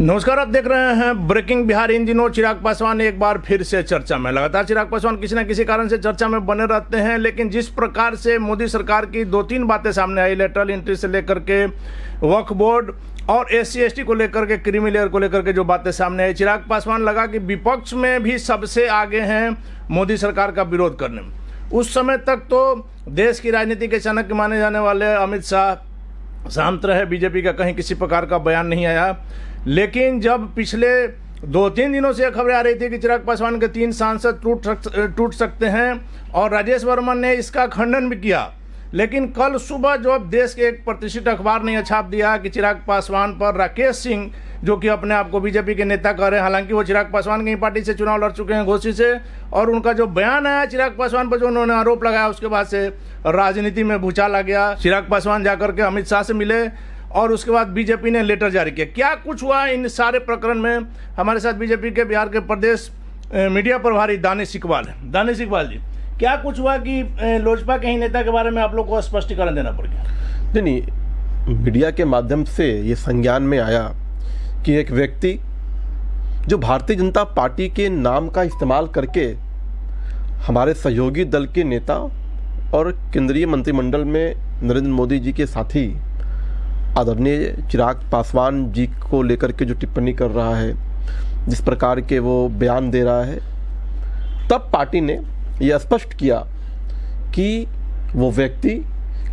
नमस्कार, आप देख रहे हैं ब्रेकिंग बिहार। इन दिनों चिराग पासवान एक बार फिर से चर्चा में। लगातार चिराग पासवान किसी न किसी कारण से चर्चा में बने रहते हैं, लेकिन जिस प्रकार से मोदी सरकार की 2-3 बातें सामने आई, लेटरल एंट्री से लेकर के वक्फ बोर्ड और SC/ST को लेकर के, क्रीमी लेयर को लेकर के जो बातें सामने आई, चिराग पासवान लगा कि विपक्ष में भी सबसे आगे हैं मोदी सरकार का विरोध करने में। उस समय तक तो देश की राजनीति के चाणक्य माने जाने वाले अमित शाह शांत रहे, बीजेपी का कहीं किसी प्रकार का बयान नहीं आया। लेकिन जब पिछले 2-3 दिनों से खबरें आ रही थी कि चिराग पासवान के 3 सांसद टूट सकते हैं और राजेश वर्मा ने इसका खंडन भी किया, लेकिन कल सुबह जो देश के एक प्रतिष्ठित अखबार ने छाप दिया कि चिराग पासवान पर राकेश सिंह, जो कि अपने आप को बीजेपी के नेता कह रहे हैं, हालांकि वो चिराग पासवान की पार्टी से चुनाव लड़ चुके हैं घोसी से, और उनका जो बयान आया चिराग पासवान पर जो उन्होंने आरोप लगाया, उसके बाद से राजनीति में भूचाल आ गया। चिराग पासवान जाकर के अमित शाह से मिले और उसके बाद बीजेपी ने लेटर जारी किया। क्या कुछ हुआ इन सारे प्रकरण में? हमारे साथ बीजेपी के बिहार के प्रदेश मीडिया प्रभारी दानिश इकबाल है। दानिश इकबाल जी, क्या कुछ हुआ कि लोजपा के ही नेता के बारे में आप लोग को स्पष्टीकरण देना पड़ गया? नहीं, मीडिया के माध्यम से ये संज्ञान में आया कि एक व्यक्ति जो भारतीय जनता पार्टी के नाम का इस्तेमाल करके हमारे सहयोगी दल के नेता और केंद्रीय मंत्रिमंडल में नरेंद्र मोदी जी के साथी आदरणीय चिराग पासवान जी को लेकर के जो टिप्पणी कर रहा है, जिस प्रकार के वो बयान दे रहा है, तब पार्टी ने यह स्पष्ट किया कि वो व्यक्ति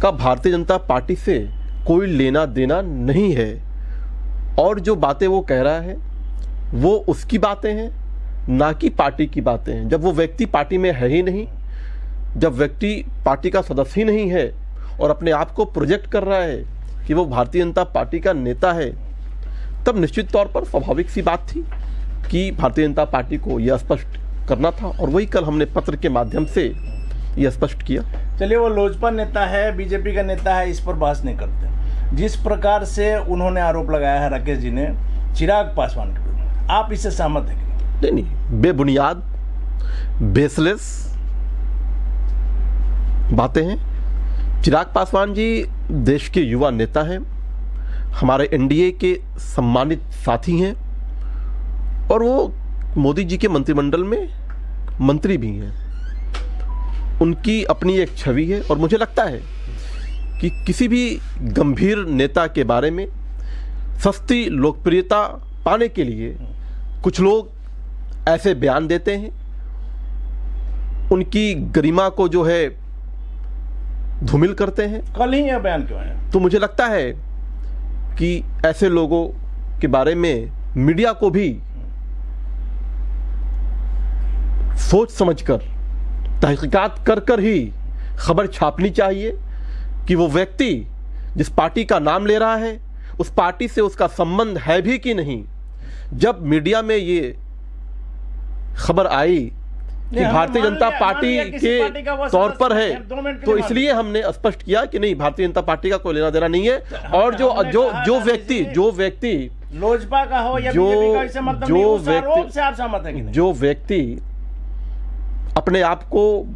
का भारतीय जनता पार्टी से कोई लेना देना नहीं है और जो बातें वो कह रहा है वो उसकी बातें हैं, ना कि पार्टी की बातें हैं। जब वो व्यक्ति पार्टी में है ही नहीं, जब व्यक्ति पार्टी का सदस्य ही नहीं है और अपने आप को प्रोजेक्ट कर रहा है कि वो भारतीय जनता पार्टी का नेता है, तब निश्चित तौर पर स्वाभाविक सी बात थी कि भारतीय जनता पार्टी को यह स्पष्ट करना था, और वही कल हमने पत्र के माध्यम से यह स्पष्ट किया। चलिए, वो लोजपा नेता है, बीजेपी का नेता है, इस पर बहस नहीं करते। जिस प्रकार से उन्होंने आरोप लगाया है राकेश जी ने चिराग पासवान के विरुद्ध, आप इससे सहमत हैं? नहीं, बेबुनियाद, बेसलेस बातें हैं। चिराग पासवान जी देश के युवा नेता हैं, हमारे NDA के सम्मानित साथी हैं और वो मोदी जी के मंत्रिमंडल में मंत्री भी हैं। उनकी अपनी एक छवि है और मुझे लगता है कि किसी भी गंभीर नेता के बारे में सस्ती लोकप्रियता पाने के लिए कुछ लोग ऐसे बयान देते हैं, उनकी गरिमा को जो है धूमिल करते हैं। कल ही यह बयान क्यों है? तो मुझे लगता है कि ऐसे लोगों के बारे में मीडिया को भी सोच समझकर, तहकीकात कर कर ही खबर छापनी चाहिए कि वो व्यक्ति जिस पार्टी का नाम ले रहा है उस पार्टी से उसका संबंध है भी कि नहीं। जब मीडिया में ये खबर आई कि भारतीय जनता पार्टी के तौर पर है, तो इसलिए हमने स्पष्ट किया कि नहीं, भारतीय जनता पार्टी का कोई लेना देना नहीं है। और जो व्यक्ति लोजपा का हो या बीजेपी का, इससे मतलब नहीं, उस आरोप से आप सहमत हैं कि नहीं? जो व्यक्ति अपने आप को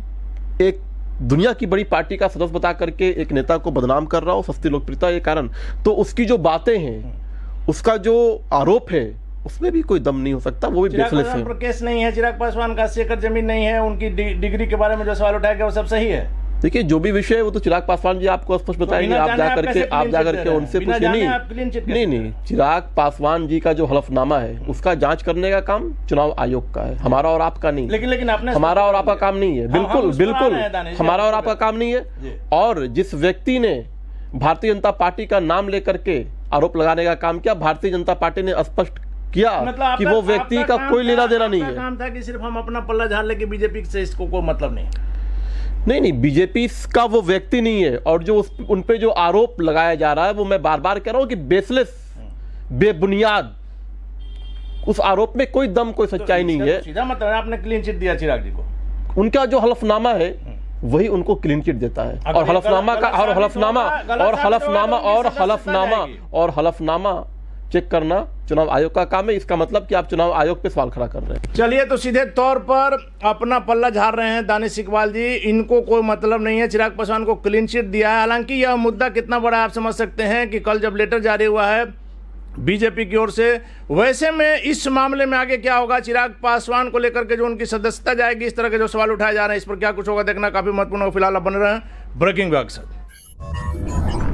एक दुनिया की बड़ी पार्टी का सदस्य बता करके एक नेता को बदनाम कर रहा हो सस्ती लोकप्रियता के कारण, तो उसकी जो बातें हैं, उसका जो आरोप है, उसमें भी कोई दम नहीं हो सकता। वो भी बेसलेस है। केस नहीं है, चिराग पासवान का 80 एकड़ जमीन नहीं है, उनकी डिग्री के बारे में जो सवाल उठाया गया वो सब सही है। देखिए, जो भी विषय है वो तो चिराग पासवान जी आपको स्पष्ट बताएंगे। आप जाकर के उनसे पूछिए। नहीं, चिराग पासवान जी का जो हलफनामा है उसका जांच करने का काम चुनाव आयोग का है, हमारा और आपका नहीं। लेकिन आपने हमारा और आपका काम नहीं है। बिल्कुल हमारा और आपका काम नहीं है। और जिस व्यक्ति ने भारतीय जनता पार्टी का नाम लेकर के आरोप लगाने का काम किया, भारतीय जनता पार्टी ने स्पष्ट किया कि वो व्यक्ति का कोई लेना देना नहीं है। काम था कि सिर्फ हम अपना पल्ला झाड़ लेके बीजेपी से इसको कोई मतलब नहीं। बीजेपी का वो व्यक्ति नहीं है। और जो उन पे जो आरोप लगाया जा रहा है वो मैं बार बार कह रहा हूं कि बेसलेस, बेबुनियाद, उस आरोप में कोई दम, कोई सच्चाई नहीं है। सीधा मतलब आपने क्लीन चिट दिया चिराग जी को, उनका जो हलफनामा है वही उनको क्लीन चिट देता है। और हलफनामा चेक करना चुनाव आयोग का काम है। इसका मतलब कि आप चुनाव आयोग पे सवाल खड़ा कर रहे हैं। चलिए, तो सीधे तौर पर अपना पल्ला झाड़ रहे हैं दानिश इकबाल जी। इनको कोई मतलब नहीं है, चिराग पासवान को क्लीन चिट दिया है। हालांकि यह मुद्दा कितना बड़ा आप समझ सकते हैं कि कल जब लेटर जारी हुआ है बीजेपी की ओर से, वैसे में इस मामले में आगे क्या होगा, चिराग पासवान को लेकर के जो उनकी सदस्यता जाएगी, इस तरह के जो सवाल उठाए जा रहे हैं, इस पर क्या कुछ होगा देखना काफी महत्वपूर्ण होगा। फिलहाल आप बने रहे हैं ब्रेकिंग के साथ।